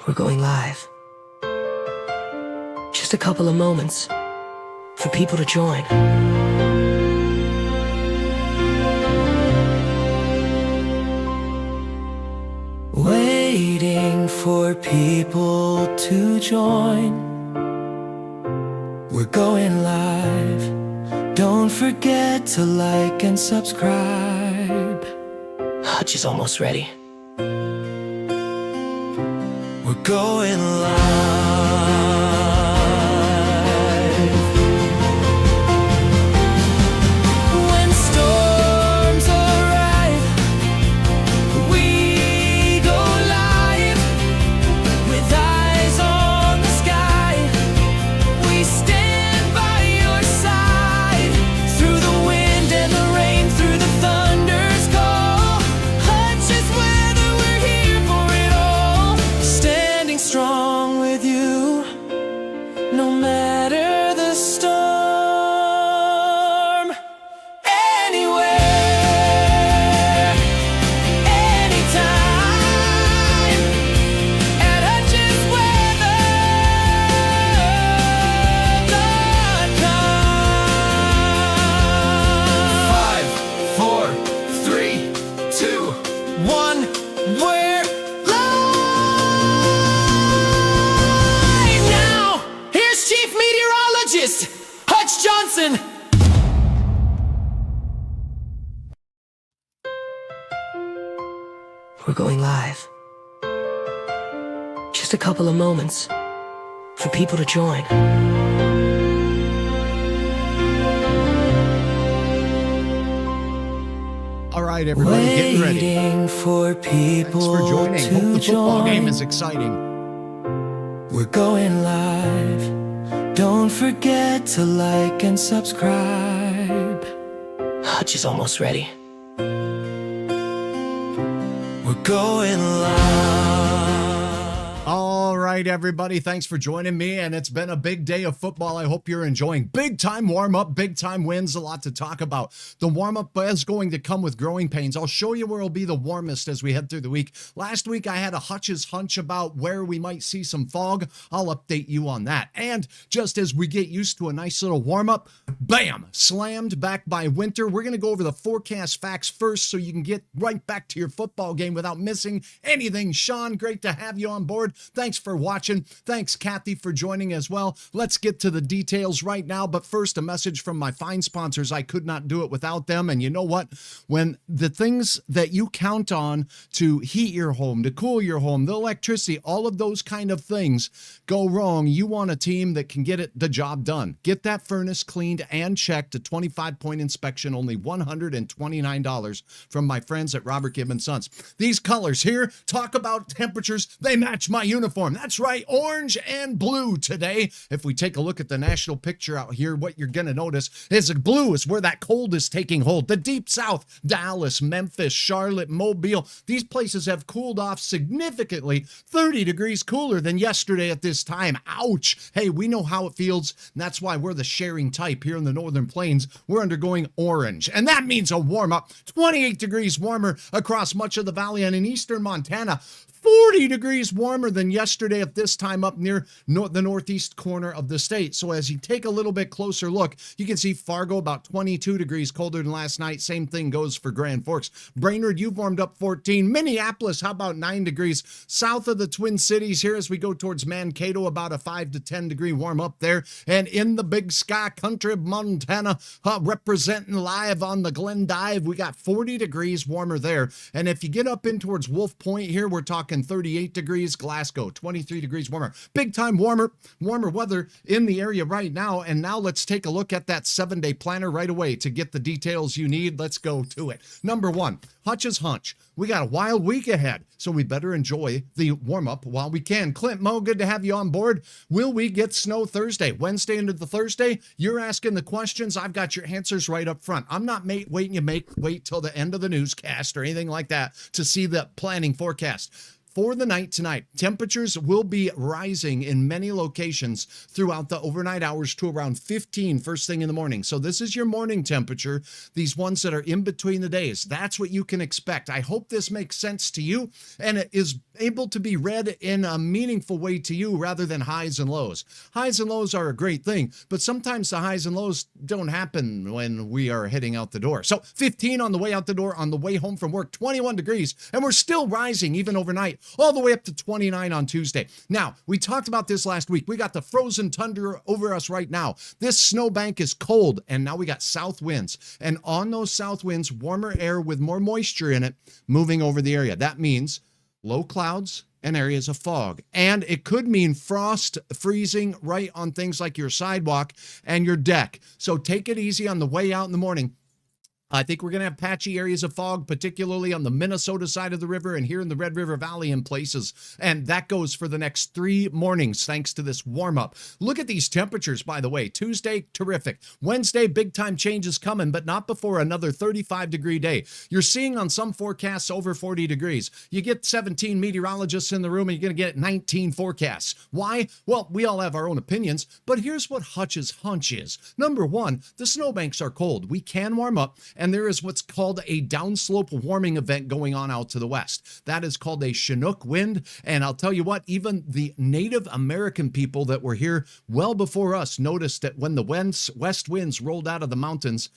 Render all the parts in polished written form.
We're going live. Just a couple of moments for people to join. Waiting for people to join. We're going live. Don't forget to like and subscribe. Hutch is almost ready. We're going live. When storms arrive, we go live. With eyes on the sky, we stand by your side. Through the wind and the rain, through the thunder's call. HUTCH'S weather, we're here for it all. Standing strong with you, no matter the storm. Anywhere, anytime, at HUTCH'sweather.com. 5, 4, 3, 2, 1, we're live now. Here's Chief Meteorologist Hutch Johnson. We're going live. Just a couple of moments for people to join. All right, everybody, getting ready. Waiting for people Thanks for joining. to Hope the football join. game is exciting. We're going live. Don't forget to like and subscribe. Hutch is almost ready. We're going live. All right, everybody, thanks for joining me, and it's been a big day of football. I hope you're enjoying. Big time warm-up, big time wins, a lot to talk about. The warm-up is going to come with growing pains. I'll show you where it'll be the warmest as we head through the week. Last week, I had a HUTCH'S hunch about where we might see some fog. I'll update you on that. And just as we get used to a nice little warm-up, bam, slammed back by winter. We're going to go over the forecast facts first so you can get right back to your football game without missing anything. Sean, great to have you on board. Thanks for watching. Thanks, Kathy, for joining as well. Let's get to the details right now. But first, a message from my fine sponsors. I could not do it without them. And you know what? When the things that you count on to heat your home, to cool your home, the electricity, all of those kind of things go wrong, you want a team that can get the job done. Get that furnace cleaned and checked. A 25-point inspection, only $129 from my friends at Robert Gibb & Sons. These colors here, talk about temperatures. They match my uniform. That's right, orange and blue today. If we take a look at the national picture out here, what you're going to notice is blue is where that cold is taking hold. The deep south, Dallas, Memphis, Charlotte, Mobile, these places have cooled off significantly, 30 degrees cooler than yesterday at this time. Ouch. Hey, we know how it feels, and that's why we're the sharing type here in the Northern Plains. We're undergoing orange, and that means a warm-up. 28 degrees warmer across much of the valley, and in eastern Montana, 40 degrees warmer than yesterday at this time up near the northeast corner of the state. So as you take a little bit closer look, you can see Fargo about 22 degrees colder than last night. Same thing goes for Grand Forks. Brainerd, you've warmed up 14. Minneapolis, how about 9 degrees? South of the Twin Cities here as we go towards Mankato, about a 5 to 10 degree warm up there. And in the Big Sky country of Montana, representing live on the Glendive, we got 40 degrees warmer there. And if you get up in towards Wolf Point here, we're talking 38 degrees. Glasgow, 23 degrees warmer. Big time warmer weather in the area right now. And now let's take a look at that 7-day planner right away to get the details you need. Let's go to it. Number one, HUTCH'S hunch. We got a wild week ahead, so we better enjoy the warm-up while we can. Clint Moe, good to have you on board. Will we get snow Thursday? Wednesday into the Thursday? You're asking the questions. I've got your answers right up front. I'm not wait till the end of the newscast or anything like that to see the planning forecast. for the night tonight, temperatures will be rising in many locations throughout the overnight hours to around 15 first thing in the morning. So this is your morning temperature, these ones that are in between the days. That's what you can expect. I hope this makes sense to you and it is able to be read in a meaningful way to you rather than highs and lows. Highs and lows are a great thing, but sometimes the highs and lows don't happen when we are heading out the door. So 15 on the way out the door, on the way home from work, 21 degrees, and we're still rising even overnight, all the way up to 29 on Tuesday. Now, we talked about this last week. We got the frozen tundra over us right now. This snowbank is cold, and now we got south winds. And on those south winds, warmer air with more moisture in it moving over the area. That means low clouds and areas of fog. And it could mean frost freezing right on things like your sidewalk and your deck. So take it easy on the way out in the morning. I think we're going to have patchy areas of fog, particularly on the Minnesota side of the river and here in the Red River Valley in places. And that goes for the next 3 mornings, thanks to this warm up. Look at these temperatures, by the way. Tuesday, terrific. Wednesday, big time changes coming, but not before another 35-degree day. You're seeing on some forecasts over 40 degrees. You get 17 meteorologists in the room and you're going to get 19 forecasts. Why? Well, we all have our own opinions, but here's what HUTCH'S hunch is. Number one, the snowbanks are cold. We can warm up. And there is what's called a downslope warming event going on out to the west. That is called a Chinook wind. And I'll tell you what, even the Native American people that were here well before us noticed that when the west winds rolled out of the mountains,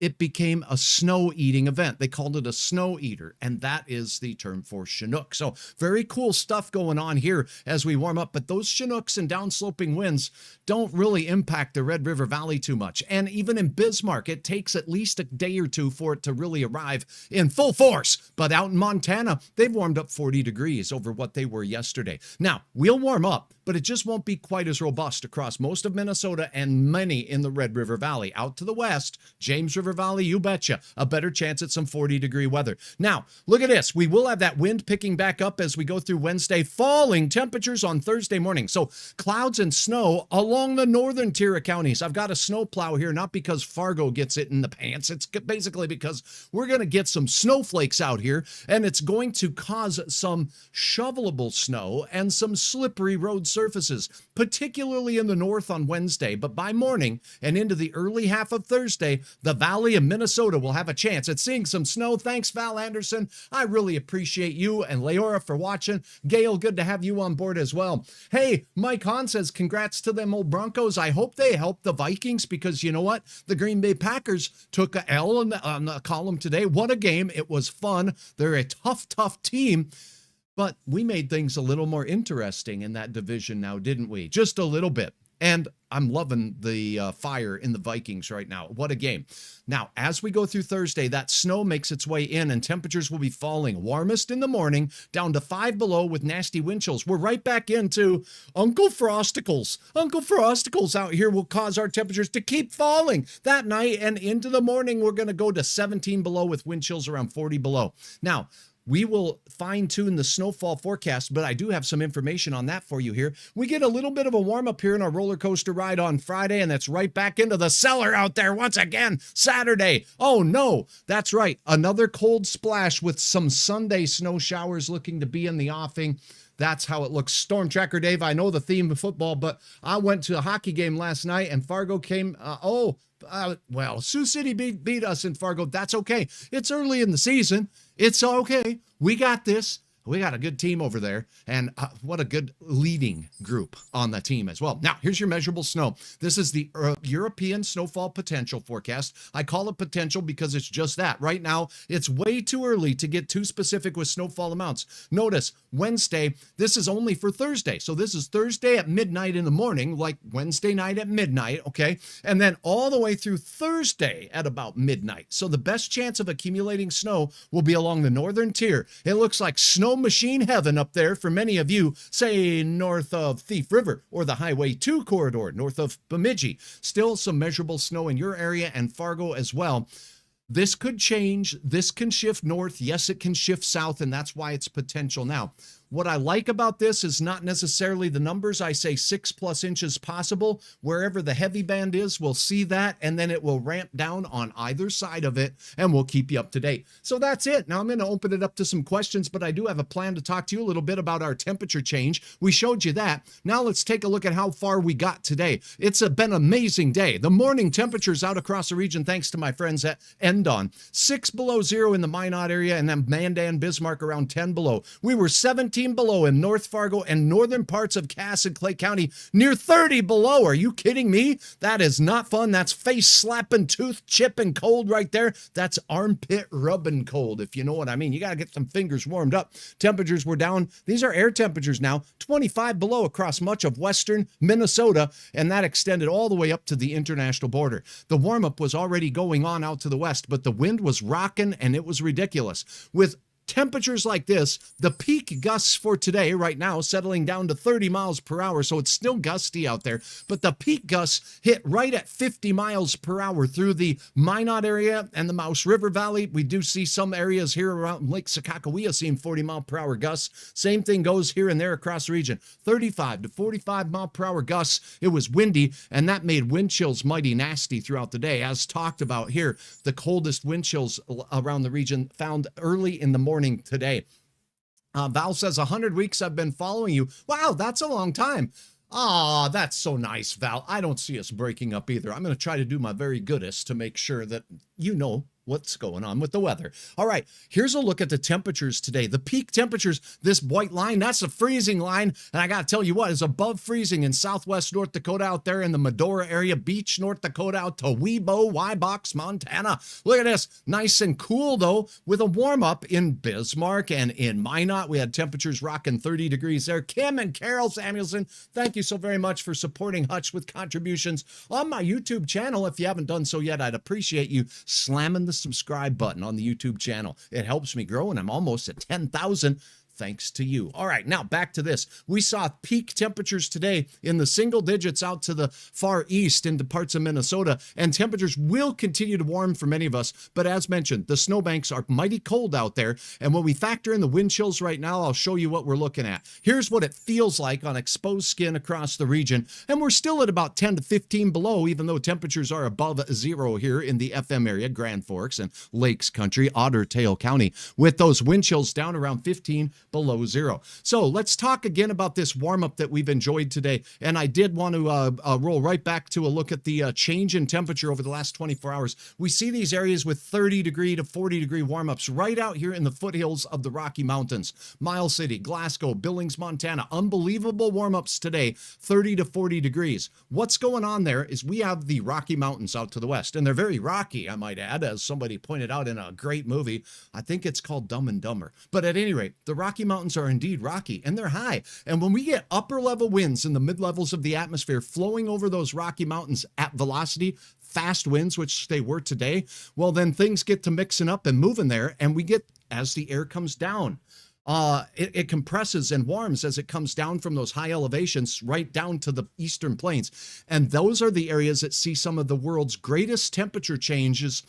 it became a snow-eating event. They called it a snow eater, and that is the term for Chinook. So very cool stuff going on here as we warm up, but those Chinooks and downsloping winds don't really impact the Red River Valley too much. And even in Bismarck, it takes at least a day or two for it to really arrive in full force. But out in Montana, they've warmed up 40 degrees over what they were yesterday. Now, we'll warm up, but it just won't be quite as robust across most of Minnesota and many in the Red River Valley. Out to the west, James River Valley, you betcha, a better chance at some 40-degree weather. Now, look at this. We will have that wind picking back up as we go through Wednesday, falling temperatures on Thursday morning. So clouds and snow along the northern tier of counties. I've got a snow plow here, not because Fargo gets it in the pants. It's basically because we're going to get some snowflakes out here, and it's going to cause some shovelable snow and some slippery road surfaces, particularly in the north on Wednesday. But by morning and into the early half of Thursday, the valley of Minnesota will have a chance at seeing some snow. Thanks, Val Anderson. I really appreciate you and Leora for watching. Gail, good to have you on board as well. Hey, Mike Hahn says, congrats to them old Broncos. I hope they help the Vikings because you know what? The Green Bay Packers took a L on the column today. What a game. It was fun. They're a tough team. But we made things a little more interesting in that division now, didn't we? Just a little bit. And I'm loving the fire in the Vikings right now. What a game. Now, as we go through Thursday, that snow makes its way in and temperatures will be falling. Warmest in the morning, down to 5 below with nasty wind chills. We're right back into Uncle Frosticles. Uncle Frosticles out here will cause our temperatures to keep falling that night. And into the morning, we're going to go to 17 below with wind chills around 40 below. Now, we will fine-tune the snowfall forecast, but I do have some information on that for you here. We get a little bit of a warm-up here in our roller coaster ride on Friday, and that's right back into the cellar out there once again Saturday. Oh, no, that's right. Another cold splash with some Sunday snow showers looking to be in the offing. That's how it looks. Storm Tracker Dave, I know the theme of football, but I went to a hockey game last night, and Fargo came, well, Sioux City beat us in Fargo. That's okay. It's early in the season. It's okay. We got this. We got a good team over there, and what a good leading group on the team as well. Now, here's your measurable snow. This is the European snowfall potential forecast. I call it potential because it's just that. Right now, it's way too early to get too specific with snowfall amounts. Notice, Wednesday, this is only for Thursday. So this is Thursday at midnight in the morning, like Wednesday night at midnight, okay? And then all the way through Thursday at about midnight. So the best chance of accumulating snow will be along the northern tier. It looks like snow machine heaven up there for many of you, say north of Thief River or the Highway 2 corridor north of Bemidji. Still some measurable snow in your area and Fargo as well. This could change. This can shift north. Yes, it can shift south, and that's why it's potential now. What I like about this is not necessarily the numbers. I say 6+ inches possible. Wherever the heavy band is, we'll see that, and then it will ramp down on either side of it, and we'll keep you up to date. So that's it. Now I'm going to open it up to some questions, but I do have a plan to talk to you a little bit about our temperature change. We showed you that. Now let's take a look at how far we got today. It's been an amazing day. The morning temperatures out across the region, thanks to my friends at Endon, 6 below zero in the Minot area, and then Mandan, Bismarck around 10 below. We were 17 below in North Fargo and northern parts of Cass and Clay County, near 30 below. Are you kidding me? That is not fun. That's face slapping, tooth chipping cold right there. That's armpit rubbing cold, if you know what I mean. You got to get some fingers warmed up. Temperatures were down. These are air temperatures now, 25 below across much of western Minnesota, and that extended all the way up to the international border. The warm-up was already going on out to the west, but the wind was rocking and it was ridiculous. With temperatures like this, the peak gusts for today right now settling down to 30 miles per hour, so it's still gusty out there, but the peak gusts hit right at 50 miles per hour through the Minot area and the Mouse River Valley. We do see some areas here around Lake Sakakawea seeing 40 mile per hour gusts. Same thing goes here and there across the region, 35 to 45 mile per hour gusts. It was windy, and that made wind chills mighty nasty throughout the day. As talked about here, the coldest wind chills around the region found early in the morning today. Val says 100 weeks I've been following you. Wow, that's a long time. Ah, that's so nice, Val. I don't see us breaking up either. I'm going to try to do my very goodest to make sure that you know what's going on with the weather. All right, here's a look at the temperatures today. The peak temperatures, this white line, that's a freezing line. And I got to tell you what, is above freezing in southwest North Dakota out there in the Medora area, Beach, North Dakota, out to Webo, Wybox, Montana. Look at this, nice and cool though, with a warm up in Bismarck and in Minot. We had temperatures rocking 30 degrees there. Kim and Carol Samuelson, thank you so very much for supporting Hutch with contributions on my YouTube channel. If you haven't done so yet, I'd appreciate you slamming the subscribe button on the YouTube channel. It helps me grow, and I'm almost at 10,000 thanks to you. All right, now back to this. We saw peak temperatures today in the single digits out to the far east into parts of Minnesota, and temperatures will continue to warm for many of us. But as mentioned, the snowbanks are mighty cold out there, and when we factor in the wind chills right now, I'll show you what we're looking at. Here's what it feels like on exposed skin across the region, and we're still at about 10 to 15 below, even though temperatures are above zero here in the FM area, Grand Forks and Lakes Country, Otter Tail County, with those wind chills down around 15 below zero. So let's talk again about this warm-up that we've enjoyed today. And I did want to roll right back to a look at the change in temperature over the last 24 hours. We see these areas with 30 degree to 40 degree warm-ups right out here in the foothills of the Rocky Mountains. Miles City, Glasgow, Billings, Montana. Unbelievable warm-ups today, 30 to 40 degrees. What's going on there is we have the Rocky Mountains out to the west, and they're very rocky, I might add, as somebody pointed out in a great movie. I think it's called Dumb and Dumber. But at any rate, the Rocky Mountains are indeed rocky, and they're high. And when we get upper level winds in the mid levels of the atmosphere flowing over those Rocky Mountains at velocity, fast winds, which they were today, well, then things get to mixing up and moving there, and we get, as the air comes down, it compresses and warms as it comes down from those high elevations right down to the eastern plains. And those are the areas that see some of the world's greatest temperature changes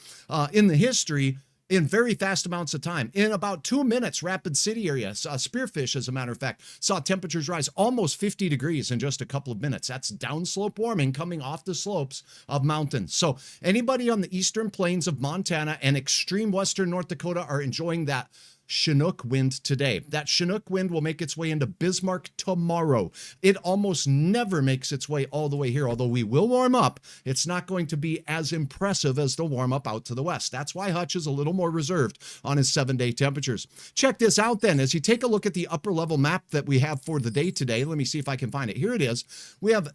in the history in very fast amounts of time. In about 2 minutes, Rapid City area, Spearfish, as a matter of fact, saw temperatures rise almost 50 degrees in just a couple of minutes. That's downslope warming coming off the slopes of mountains. So anybody on the eastern plains of Montana and extreme western North Dakota are enjoying that Chinook wind today. That Chinook wind will make its way into Bismarck tomorrow. It almost never makes its way all the way here, although we will warm up. It's not going to be as impressive as the warm up out to the west. That's why Hutch is a little more reserved on his 7-day temperatures. Check this out then. As you take a look at the upper level map that we have for the day today, let me see if I can find it. Here it is. We have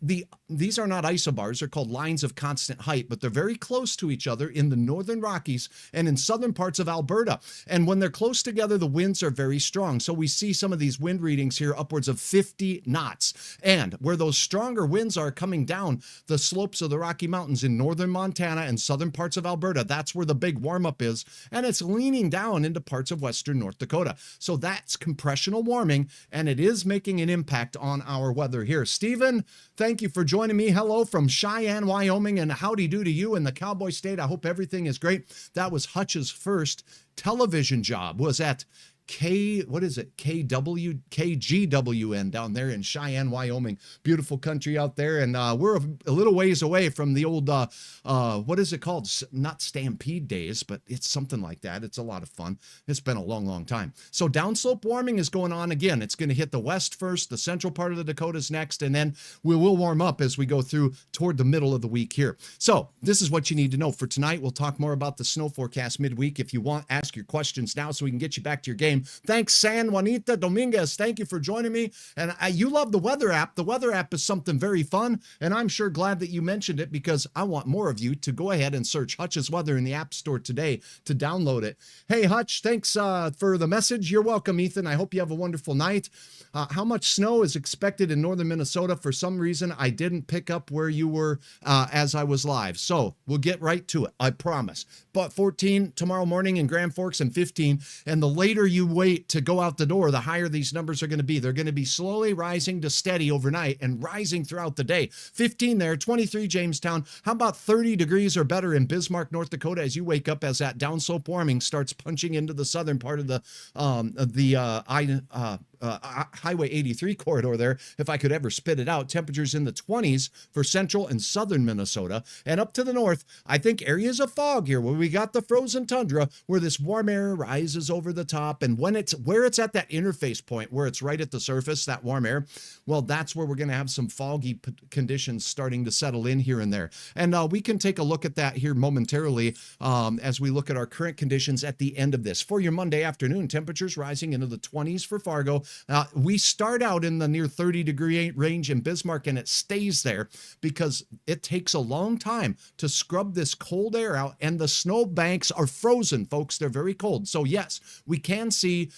these are not isobars. They're called lines of constant height, but they're very close to each other in the northern Rockies and in southern parts of Alberta. And when they're close together, the winds are very strong. So we see some of these wind readings here upwards of 50 knots. And where those stronger winds are coming down the slopes of the Rocky Mountains in northern Montana and southern parts of Alberta, that's where the big warm-up is. And it's leaning down into parts of western North Dakota. So that's compressional warming, and it is making an impact on our weather here. Stephen, thank you for joining me. Hello from Cheyenne, Wyoming, and howdy do to you in the Cowboy State. I hope everything is great. That was HUTCH'S first television job, was at what is it? KGWN down there in Cheyenne, Wyoming. Beautiful country out there. And we're a little ways away from the old, what is it called? Not Stampede Days, but it's something like that. It's a lot of fun. It's been a long, long time. So downslope warming is going on again. It's going to hit the west first, the central part of the Dakotas next, and then we will warm up as we go through toward the middle of the week here. So this is what you need to know for tonight. We'll talk more about the snow forecast midweek. If you want, ask your questions now so we can get you back to your game. Thanks, San Juanita Dominguez. Thank you for joining me. And you love the weather app. The weather app is something very fun, and I'm sure glad that you mentioned it because I want more of you to go ahead and search Hutch's Weather in the App Store today to download it. Hey, Hutch, thanks for the message. You're welcome, Ethan. I hope you have a wonderful night. How much snow is expected in northern Minnesota? For some reason, I didn't pick up where you were as I was live. So we'll get right to it. I promise. But 14 tomorrow morning in Grand Forks and 15. And the later you wait to go out the door, the higher these numbers are going to be. They're going to be slowly rising to steady overnight and rising throughout the day. 15 there, 23 Jamestown. How about 30 degrees or better in Bismarck, North Dakota as you wake up as that downslope warming starts punching into the southern part of the Highway 83 corridor there, if I could ever spit it out. Temperatures in the 20s for central and southern Minnesota. And up to the north, I think areas of fog here where we got the frozen tundra where this warm air rises over the top. And when it's where it's at that interface point where it's right at the surface, that warm air, well, that's where we're going to have some foggy conditions starting to settle in here and there. And we can take a look at that here momentarily as we look at our current conditions at the end of this. For your Monday afternoon, temperatures rising into the 20s for Fargo. We start out in the near 30-degree range in Bismarck, and it stays there because it takes a long time to scrub this cold air out, and the snow banks are frozen, folks. They're very cold. So yes, we can see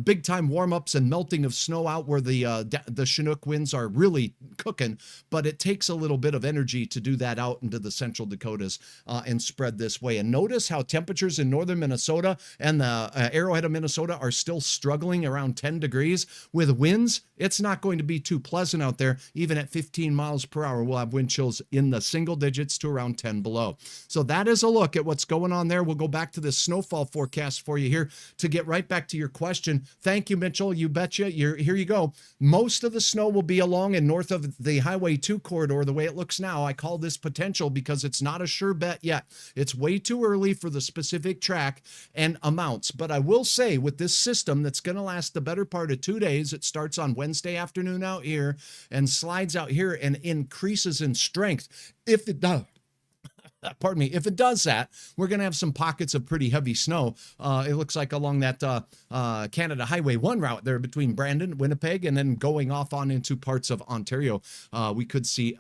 big time warm-ups and melting of snow out where the Chinook winds are really cooking, but it takes a little bit of energy to do that out into the central Dakotas and spread this way. And notice how temperatures in northern Minnesota and the Arrowhead of Minnesota are still struggling around 10 degrees with winds. It's not going to be too pleasant out there. Even at 15 miles per hour, we'll have wind chills in the single digits to around 10 below. So that is a look at what's going on there. We'll go back to the snowfall forecast for you here to get right back to your question. Thank you, Mitchell. You betcha. Here you go. Most of the snow will be along and north of the Highway 2 corridor the way it looks now. I call this potential because it's not a sure bet yet. It's way too early for the specific track and amounts. But I will say with this system that's going to last the better part of 2 days, it starts on Wednesday afternoon out here and slides out here and increases in strength. If it does, pardon me, if it does that, we're going to have some pockets of pretty heavy snow. It looks like along that Canada Highway 1 route there between Brandon, Winnipeg, and then going off on into parts of Ontario. We could see,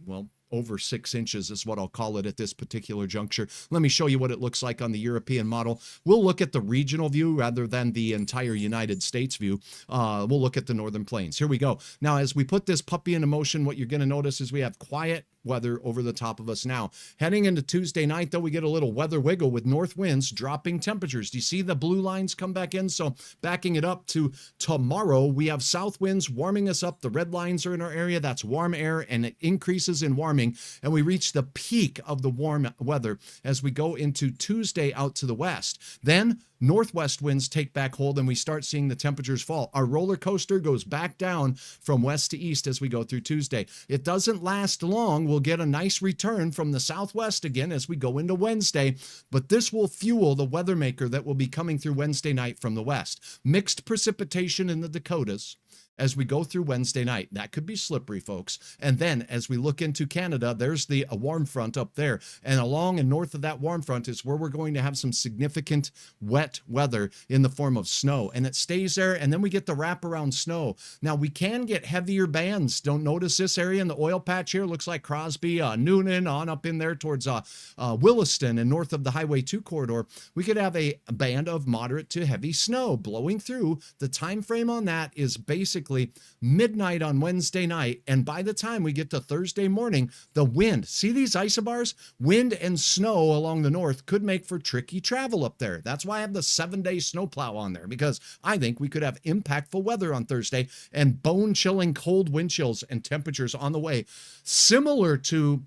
well, over 6 inches is what I'll call it at this particular juncture. Let me show you what it looks like on the European model. We'll look at the regional view rather than the entire United States view. We'll look at the northern plains. Here we go. Now, as we put this puppy into motion, what you're going to notice is we have quiet weather over the top of us now. Heading into Tuesday night, though, we get a little weather wiggle with north winds dropping temperatures. Do you see the blue lines come back in? So backing it up to tomorrow, we have south winds warming us up. The red lines are in our area. That's warm air, and it increases in warming. And we reach the peak of the warm weather as we go into Tuesday out to the west. Then northwest winds take back hold and we start seeing the temperatures fall. Our roller coaster goes back down from west to east as we go through Tuesday. It doesn't last long. We'll get a nice return from the southwest again as we go into Wednesday, but this will fuel the weather maker that will be coming through Wednesday night from the west. Mixed precipitation in the Dakotas as we go through Wednesday night. That could be slippery, folks. And then as we look into Canada, there's the warm front up there. And along and north of that warm front is where we're going to have some significant wet weather in the form of snow. And it stays there, and then we get the wraparound snow. Now, we can get heavier bands. Don't notice this area in the oil patch here. Looks like Crosby, Noonan, on up in there towards Williston and north of the Highway 2 corridor. We could have a band of moderate to heavy snow blowing through. The time frame on that is basically midnight on Wednesday night, and by the time we get to Thursday morning, the wind, see these isobars? Wind and snow along the north could make for tricky travel up there. That's why I have the 7-day snowplow on there, because I think we could have impactful weather on Thursday and bone-chilling cold wind chills and temperatures on the way, similar to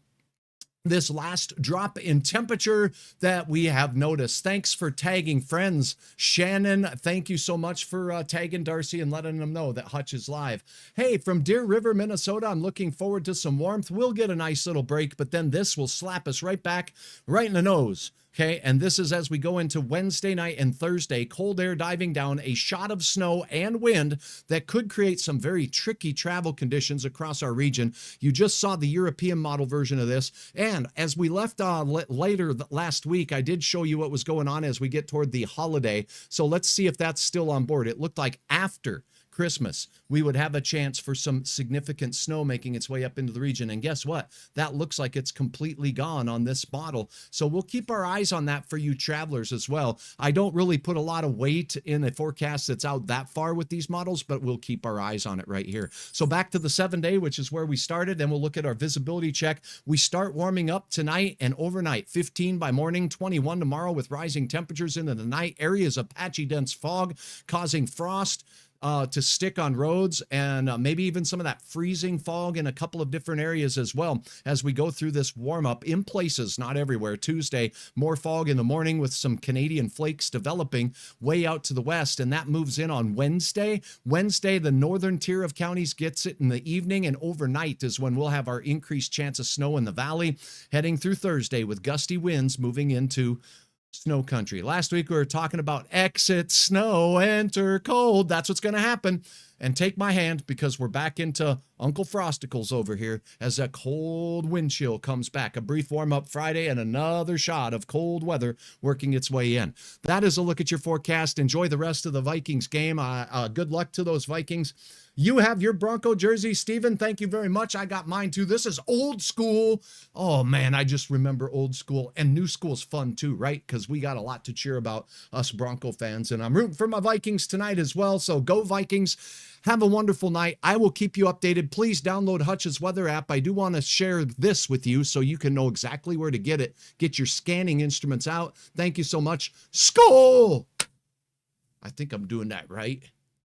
this last drop in temperature that we have noticed. Thanks for tagging friends. Shannon, thank you so much for tagging Darcy and letting them know that Hutch is live. Hey, from Deer River, Minnesota, I'm looking forward to some warmth. We'll get a nice little break, but then this will slap us right back, right in the nose. Okay, and this is as we go into Wednesday night and Thursday, cold air diving down, a shot of snow and wind that could create some very tricky travel conditions across our region. You just saw the European model version of this. And as we left later last week, I did show you what was going on as we get toward the holiday. So let's see if that's still on board. It looked like after Christmas, we would have a chance for some significant snow making its way up into the region. And guess what? That looks like it's completely gone on this model. So we'll keep our eyes on that for you travelers as well. I don't really put a lot of weight in a forecast that's out that far with these models, but we'll keep our eyes on it right here. So back to the 7-day, which is where we started, and we'll look at our visibility check. We start warming up tonight and overnight, 15 by morning, 21 tomorrow with rising temperatures into the night. Areas of patchy dense fog causing frost to stick on roads, and maybe even some of that freezing fog in a couple of different areas as well as we go through this warm up in places, not everywhere. Tuesday, more fog in the morning with some Canadian flakes developing way out to the west, and that moves in on Wednesday. Wednesday, the northern tier of counties gets it in the evening, and overnight is when we'll have our increased chance of snow in the valley, heading through Thursday with gusty winds moving into snow country. Last week we were talking about exit snow, enter cold. That's what's going to happen. And take my hand, because we're back into Uncle Frosticles over here as that cold wind chill comes back. A brief warm up Friday and another shot of cold weather working its way in. That is a look at your forecast. Enjoy the rest of the Vikings game. Good luck to those Vikings. You have your Bronco jersey, Steven. Thank you very much. I got mine too. This is old school. Oh man, I just remember old school, and new school's fun too, right? Because we got a lot to cheer about, us Bronco fans, and I'm rooting for my Vikings tonight as well. So go Vikings. Have a wonderful night. I will keep you updated. Please download HUTCH'S weather app. I do want to share this with you so you can know exactly where to get it. Get your scanning instruments out. Thank you so much. Skol! I think I'm doing that right.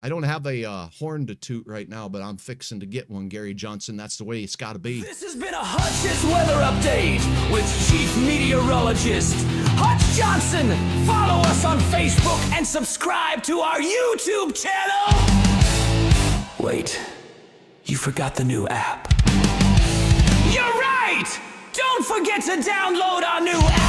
I don't have a horn to toot right now, but I'm fixing to get one, Gary Johnson. That's the way it's got to be. This has been a HUTCH'S weather update with Chief Meteorologist Hutch Johnson. Follow us on Facebook and subscribe to our YouTube channel. Wait, you forgot the new app. You're right! Don't forget to download our new app.